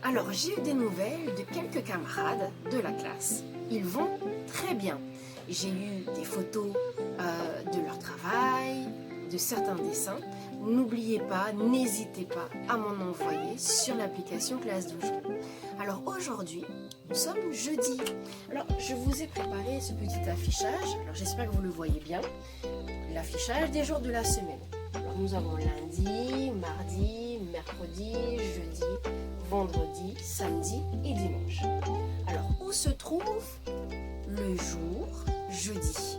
Alors, j'ai eu des nouvelles de quelques camarades de la classe. Ils vont très bien. J'ai eu des photos de leur travail, de certains dessins. N'oubliez pas, n'hésitez pas à m'en envoyer sur l'application Classe Dojo. Alors aujourd'hui, nous sommes jeudi. Alors, je vous ai préparé ce petit affichage. Alors, j'espère que vous le voyez bien. L'affichage des jours de la semaine. Alors, nous avons lundi, mardi, mercredi, jeudi, vendredi, samedi et dimanche. Alors, où se trouve le jour jeudi?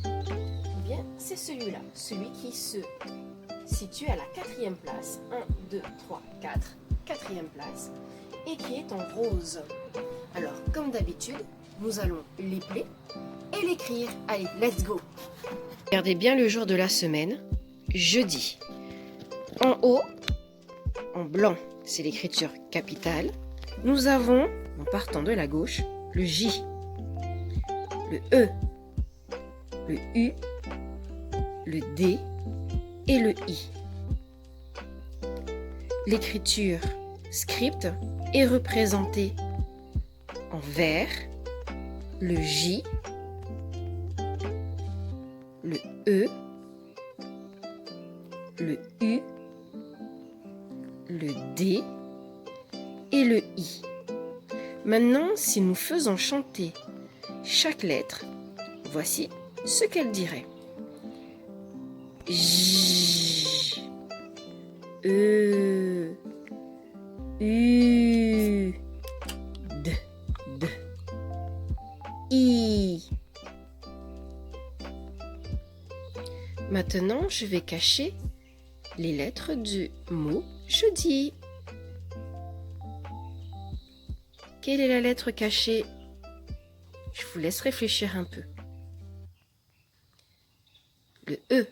Eh bien, c'est celui-là, celui qui se situe à la 4e place. 1, 2, 3, 4, 4e place, et qui est en rose. Alors, comme d'habitude, nous allons l'épeler et l'écrire. Allez, let's go! Regardez bien le jour de la semaine, jeudi. En haut, en blanc, c'est l'écriture capitale. Nous avons, en partant de la gauche, le J, le E, le U, le D et le I. L'écriture script est représentée en vert, le J, le E, le U, le D et le I. Maintenant, si nous faisons chanter chaque lettre, voici ce qu'elle dirait. J, E, U, D, I. Maintenant, je vais cacher les lettres du mot jeudi. Quelle est la lettre cachée? Je vous laisse réfléchir un peu. Le E.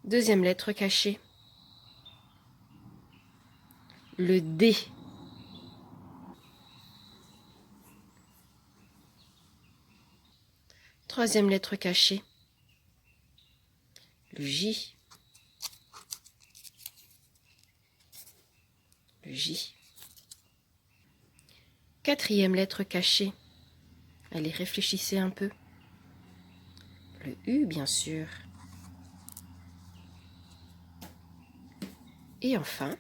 Deuxième lettre cachée. Le D. Troisième lettre cachée. Le J. Le J. Quatrième lettre cachée. Allez, réfléchissez un peu. Le U, bien sûr. Et enfin,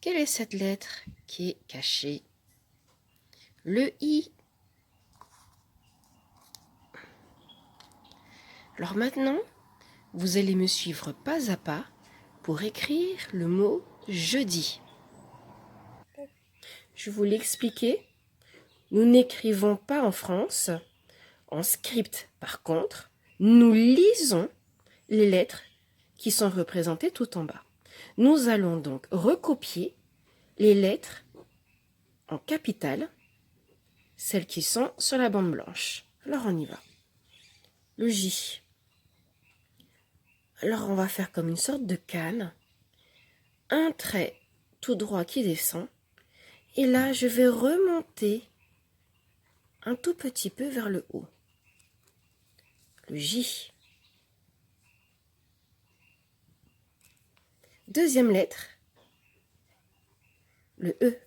quelle est cette lettre qui est cachée? Le I. Alors maintenant, vous allez me suivre pas à pas pour écrire le mot jeudi. Je vous l'expliquer. Nous n'écrivons pas en France. En script, par contre, nous lisons les lettres qui sont représentées tout en bas. Nous allons donc recopier les lettres en capitale, celles qui sont sur la bande blanche. Alors on y va. Le J. Alors on va faire comme une sorte de canne. Un trait tout droit qui descend. Et là, je vais remonter un tout petit peu vers le haut. Le J. Deuxième lettre, le E.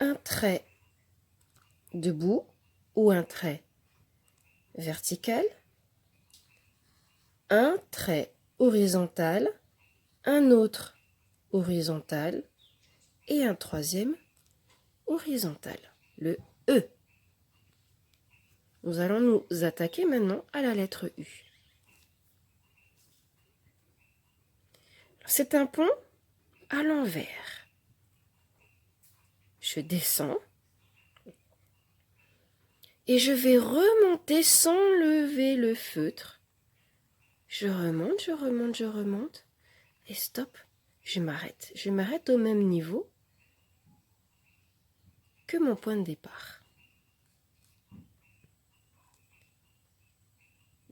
Un trait debout ou un trait vertical, un trait horizontal, un autre horizontal et un troisième horizontal, le E. Nous allons nous attaquer maintenant à la lettre U. C'est un pont à l'envers. Je descends et je vais remonter sans lever le feutre. Je remonte, je remonte, je remonte et stop, je m'arrête. Je m'arrête au même niveau que mon point de départ.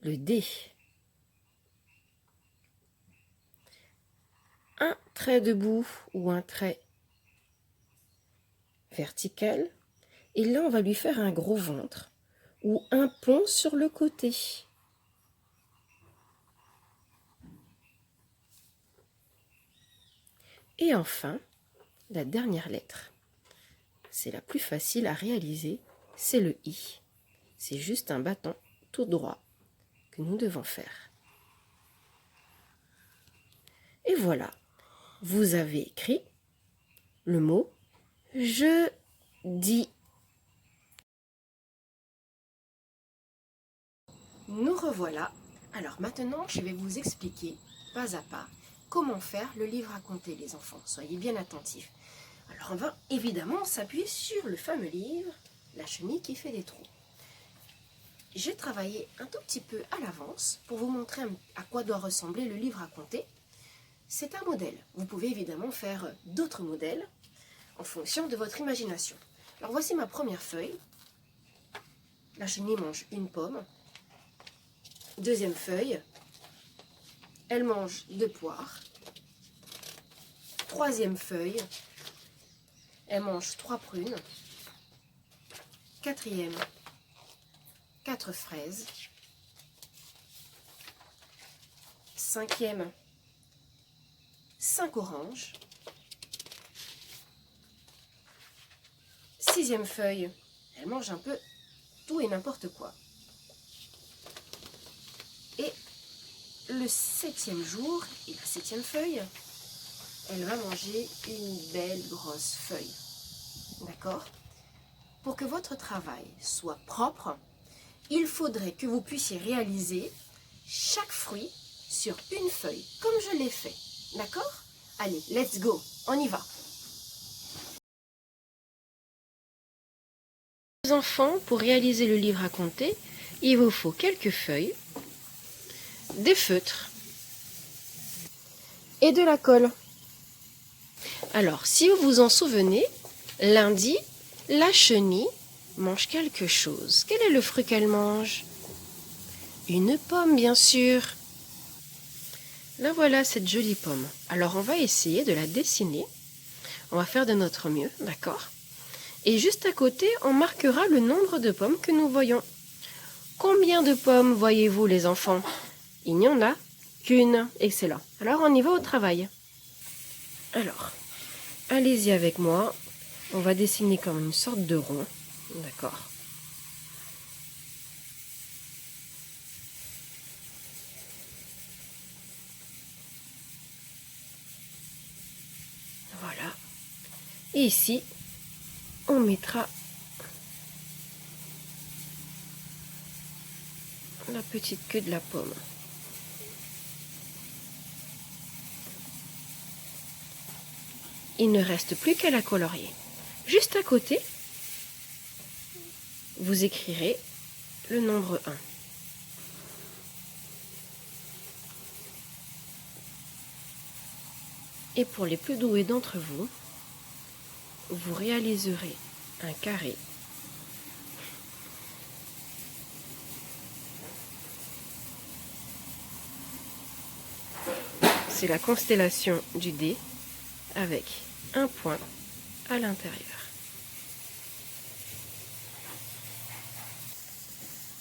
Le D. Un trait debout ou un trait vertical. Et là, on va lui faire un gros ventre ou un pont sur le côté. Et enfin, la dernière lettre, c'est la plus facile à réaliser, c'est le I. C'est juste un bâton tout droit que nous devons faire. Et voilà, vous avez écrit le mot « je dis ». Nous revoilà. Alors maintenant, je vais vous expliquer, pas à pas, comment faire le livre à compter, les enfants. Soyez bien attentifs. Alors on va évidemment s'appuyer sur le fameux livre « La chenille qui fait des trous ». J'ai travaillé un tout petit peu à l'avance pour vous montrer à quoi doit ressembler le livre à compter. C'est un modèle. Vous pouvez évidemment faire d'autres modèles en fonction de votre imagination. Alors voici ma première feuille. La chenille mange une pomme. Deuxième feuille, elle mange 2 poires. Troisième feuille, elle mange 3 prunes. Quatrième, 4 fraises. Cinquième, 5 oranges. Sixième feuille, elle mange un peu tout et n'importe quoi. Et le 7e jour, et la 7e feuille, elle va manger une belle grosse feuille. D'accord? Pour que votre travail soit propre, il faudrait que vous puissiez réaliser chaque fruit sur une feuille, comme je l'ai fait. D'accord? Allez, let's go, on y va. Les enfants, pour réaliser le livre à compter, il vous faut quelques feuilles, des feutres et de la colle. Alors, si vous vous en souvenez, lundi, la chenille mange quelque chose. Quel est le fruit qu'elle mange? Une pomme, bien sûr. Là, voilà cette jolie pomme. Alors, on va essayer de la dessiner. On va faire de notre mieux, d'accord? Et juste à côté, on marquera le nombre de pommes que nous voyons. Combien de pommes voyez-vous, les enfants? Il n'y en a qu'une. Excellent. Alors, on y va au travail. Alors, allez-y avec moi. On va dessiner comme une sorte de rond. D'accord. Voilà. Et ici, on mettra la petite queue de la pomme. Il ne reste plus qu'à la colorier. Juste à côté, vous écrirez le nombre 1. Et pour les plus doués d'entre vous, vous réaliserez un carré c'est la constellation du dé avec un point à l'intérieur.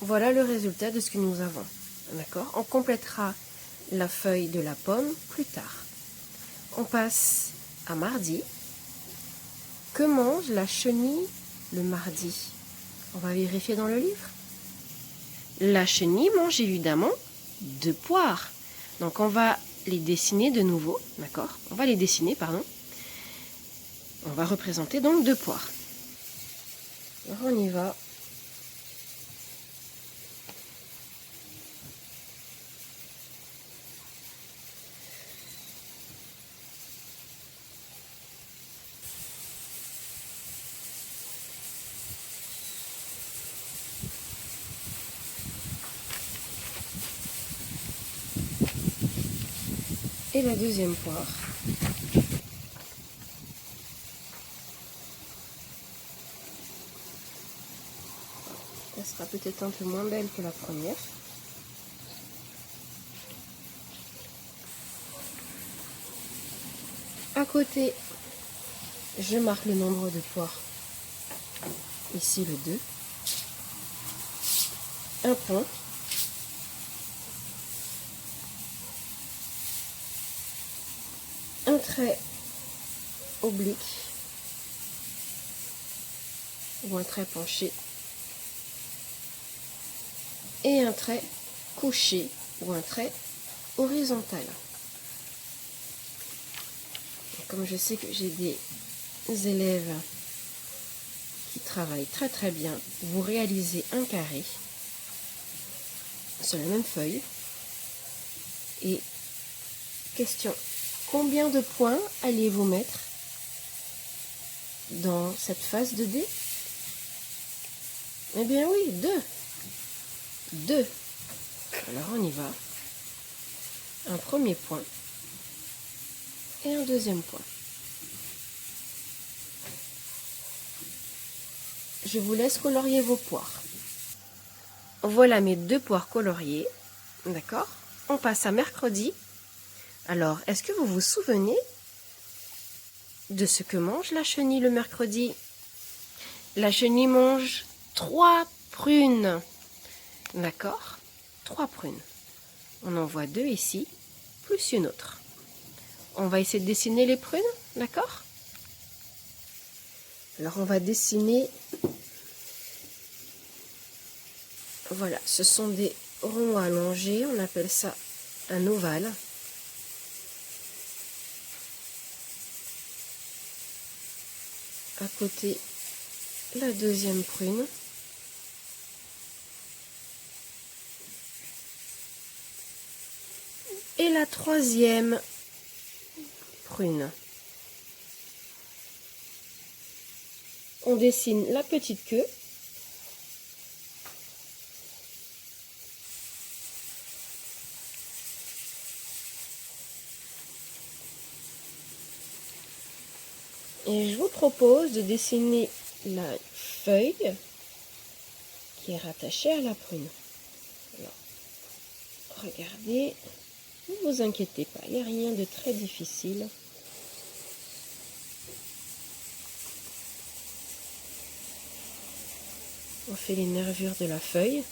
Voilà le résultat de ce que nous avons. D'accord? On complétera la feuille de la pomme plus tard. On passe à mardi. Que mange la chenille le mardi? On va vérifier dans le livre. La chenille mange évidemment 2 poires. Donc on va les dessiner de nouveau, d'accord? On va les dessiner, pardon. On va représenter donc 2 poires. Alors on y va. Et la deuxième poire. Elle sera peut-être un peu moins belle que la première. À côté, je marque le nombre de poires. Ici le 2. un point. Un trait oblique ou un trait penché et un trait couché ou un trait horizontal. Et comme je sais que j'ai des élèves qui travaillent très très bien, vous réalisez un carré sur la même feuille et question: combien de points allez-vous mettre dans cette phase de dé? Eh bien oui, 2. 2. Alors on y va. Un premier point et un deuxième point. Je vous laisse colorier vos poires. Voilà mes 2 poires coloriées. D'accord? On passe à mercredi. Alors, est-ce que vous vous souvenez de ce que mange la chenille le mercredi? La chenille mange 3 prunes. D'accord? 3 prunes. On en voit 2 ici, plus une autre. On va essayer de dessiner les prunes, d'accord? Alors on va dessiner, voilà, ce sont des ronds allongés, on appelle ça un ovale. À côté, la deuxième prune. Et la troisième prune. On dessine la petite queue. Et je vous propose de dessiner la feuille qui est rattachée à la prune. Alors, regardez, ne vous inquiétez pas, il n'y a rien de très difficile. On fait les nervures de la feuille.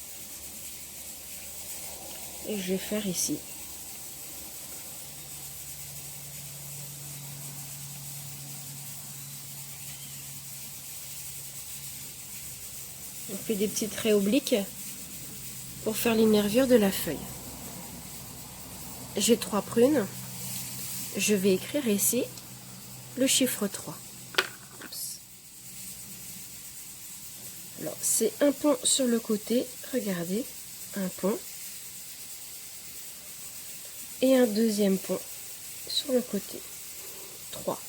Et je vais faire ici. On fait des petits traits obliques pour faire les nervures de la feuille. J'ai 3 prunes. Je vais écrire ici le chiffre 3. Oups. Alors, c'est un pont sur le côté. Regardez, un pont. Et un deuxième pont sur le côté. 3.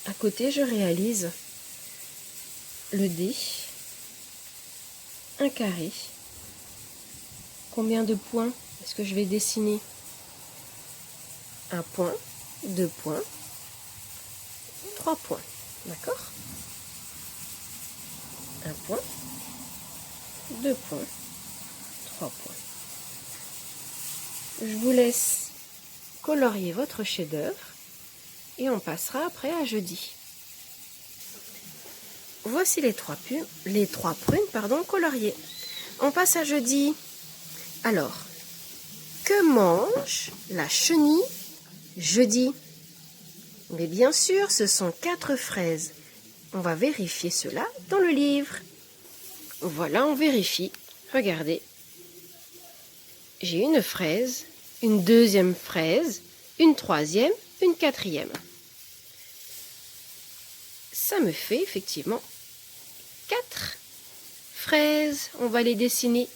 À côté, je réalise le dé. Un carré. Combien de points est-ce que je vais dessiner? Un point, 2 points, 3 points. D'accord? Un point, 2 points, 3 points. Je vous laisse colorier votre chef-d'œuvre et on passera après à jeudi. Voici les 3 prunes coloriées. On passe à jeudi. Alors, que mange la chenille jeudi? Mais bien sûr, ce sont 4 fraises. On va vérifier cela dans le livre. Voilà, on vérifie. Regardez. J'ai une fraise, une deuxième fraise, une troisième, une quatrième. Ça me fait effectivement 4 fraises. On va les dessiner.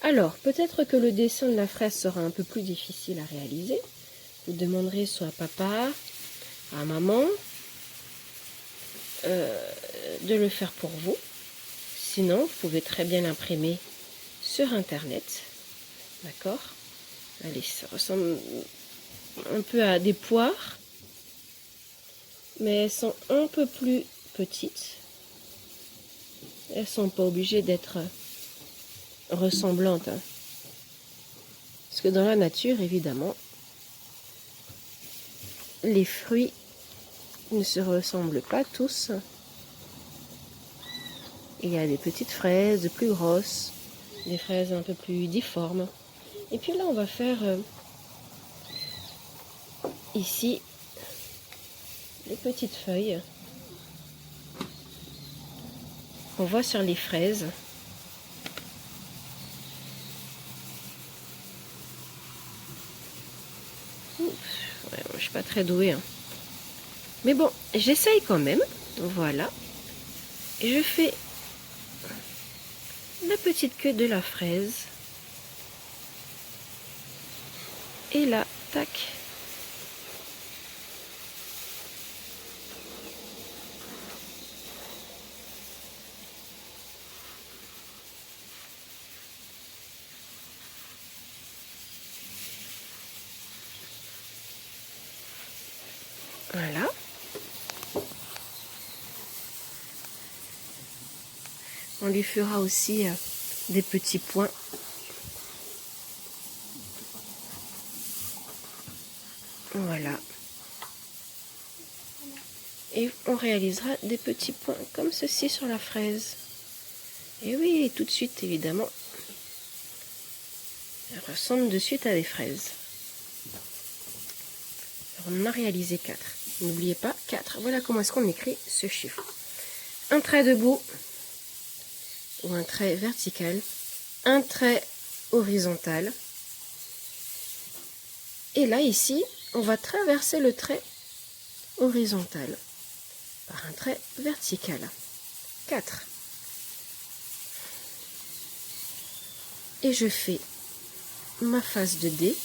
Alors, peut-être que le dessin de la fraise sera un peu plus difficile à réaliser. Vous demanderez soit à papa, à maman, de le faire pour vous. Sinon, vous pouvez très bien l'imprimer sur Internet. D'accord? Allez, ça ressemble un peu à des poires, mais elles sont un peu plus petites. Elles ne sont pas obligées d'être ressemblantes. Parce que dans la nature, évidemment, les fruits ne se ressemblent pas tous. Il y a des petites fraises plus grosses, des fraises un peu plus difformes. Et puis là, on va faire ici les petites feuilles qu'on voit sur les fraises. Ouais, je suis pas très douée, hein. Mais bon, j'essaye quand même. Voilà. Et je fais la petite queue de la fraise. Et là, tac. Voilà. On lui fera aussi des petits points. Voilà. Et on réalisera des petits points comme ceci sur la fraise. Et oui, tout de suite, évidemment, elle ressemble de suite à des fraises. Alors, on en a réalisé 4. N'oubliez pas, 4. Voilà comment est-ce qu'on écrit ce chiffre. Un trait debout, ou un trait vertical, un trait horizontal. Et là, ici, on va traverser le trait horizontal par un trait vertical. 4. Et je fais ma face de dé,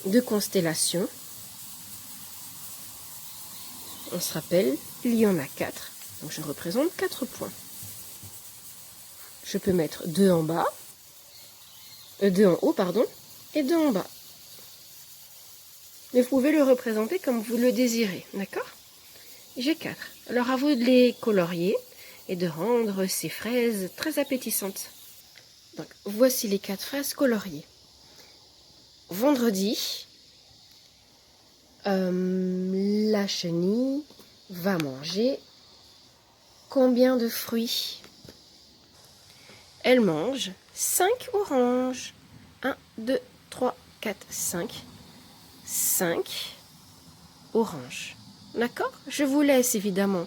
de constellation. On se rappelle, il y en a 4. Donc je représente 4 points. Je peux mettre 2 en bas, 2 en haut, pardon, et 2 en bas. Mais vous pouvez le représenter comme vous le désirez, d'accord? J'ai 4. Alors à vous de les colorier et de rendre ces fraises très appétissantes. Donc voici les 4 fraises coloriées. Vendredi, la chenille va manger combien de fruits? Elle mange 5 oranges. 1, 2, 3, 4, 5. 5 oranges. D'accord? Je vous laisse évidemment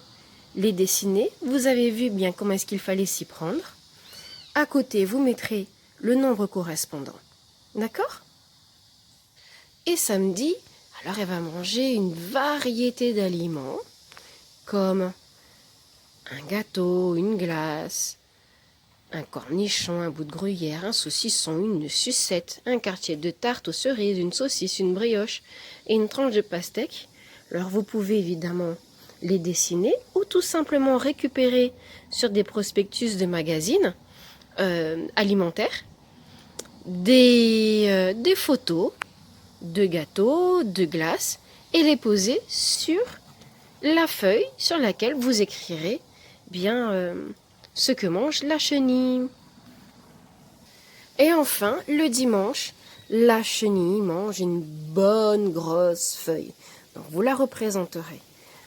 les dessiner. Vous avez vu bien comment est-ce qu'il fallait s'y prendre. À côté, vous mettrez le nombre correspondant. D'accord? Et samedi, alors elle va manger une variété d'aliments comme un gâteau, une glace, un cornichon, un bout de gruyère, un saucisson, une sucette, un quartier de tarte aux cerises, une saucisse, une brioche et une tranche de pastèque. Alors vous pouvez évidemment les dessiner ou tout simplement récupérer sur des prospectus de magazines alimentaires des photos de gâteaux, de glace et les poser sur la feuille sur laquelle vous écrirez bien ce que mange la chenille. Et enfin, le dimanche, la chenille mange une bonne grosse feuille. Donc vous la représenterez.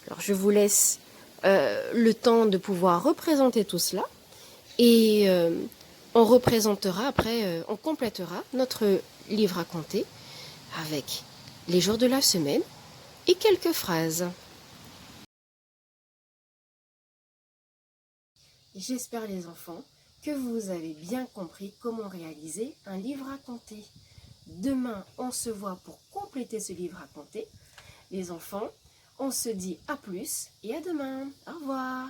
Alors je vous laisse le temps de pouvoir représenter tout cela et on représentera après, on complétera notre livre à compter avec les jours de la semaine et quelques phrases. J'espère les enfants que vous avez bien compris comment réaliser un livre à compter. Demain, on se voit pour compléter ce livre à compter. Les enfants, on se dit à plus et à demain. Au revoir.